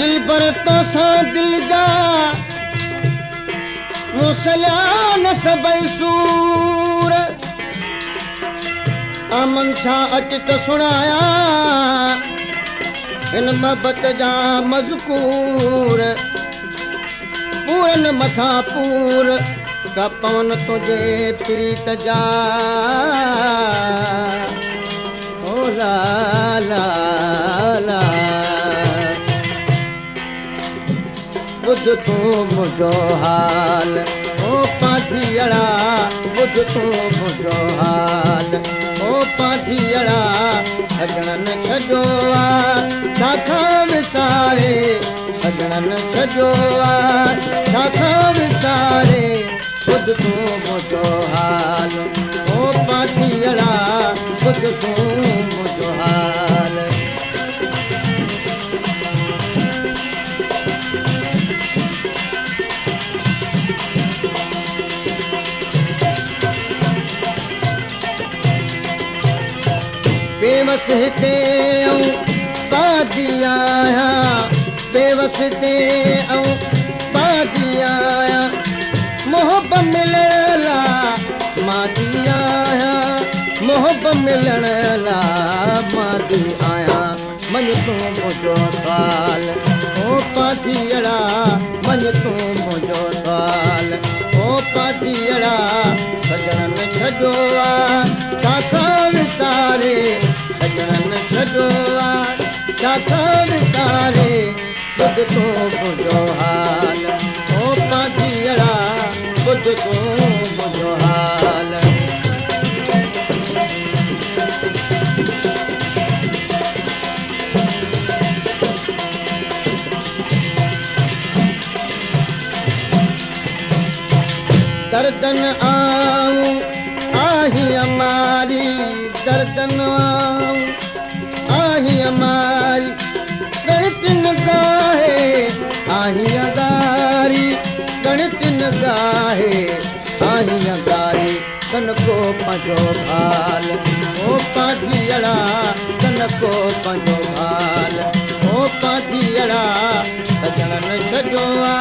दिल पर तोसां दिल जा मुसलियान सबई सूर अमन छा अच त सुणाया इन मोहब्बत जा मज़कूर पूरन मथा पूर का पवन तुझे प्रीत जा ओ ला ला ला बुध तू मुझो हाल ओ पाधियड़ा बुध तू मुझो हाल ओ पाधियड़ा सजणन छजो आ शाखा विसारे सजणन छजो आ शाखा विसारे बुध तू मुझो हाल ओ पाधियड़ा बुध तू मुझो हाल बेवस हिते ऐं बादी आहियां बेवस हिते ऐं बादी आहियां मोहब्बत मिलण लाइ मादी आहियां मोहब्बत मिलण लाइ मादी आहियां मन तूं मुंहिंजो साल ओ पाधियड़ा मन तूं मुंहिंजो साल ओ पाधियड़ा सजणन छॾो आहे शाखा विसारे सजणन छॾो आहे शाखा विसारे बुध तूं मुंहिंजो हाल ओ पाधियड़ा बुध तूं मुंहिंजो हाल दर्दन आऊं आही हमारी दर्दन आऊं आही हमारी गणतिन गाहे आही अदारी गणतिन गाहे आही अदारी कनको पंजो भाल ओ पाधियड़ा कनको पंजो भाल ओ पाधियड़ा सजणन छॾो आ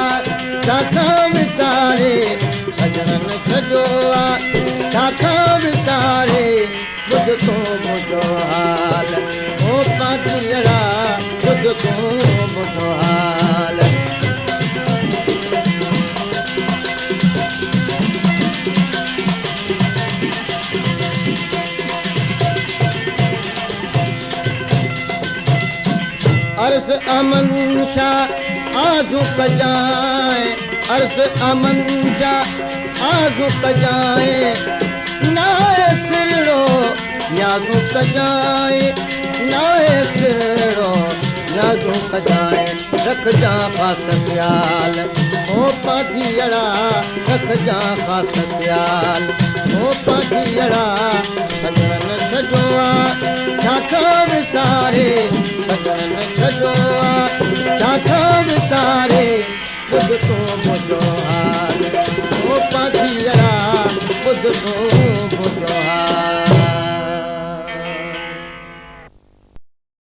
शाखा विसारे सजणन छॾो आ शाखा विसारे बुध तूं मुंहिंजो हाल ओ पाधियड़ा बुध तूं मुंहिंजो हाल अर्ज़ अमन शा आज़ू कजाए अर्ज़ अमन जा आज़ू कजाए नाए सिरड़ो न्याज़ू कजाए नाए सिरड़ो न्याज़ू कजाए रख जा ख़ास ख़्याल ओ पाधियड़ा रख जा ख़ास ख़्याल ओ पाधियड़ा सजणन छॾो आहे शाखा विसारे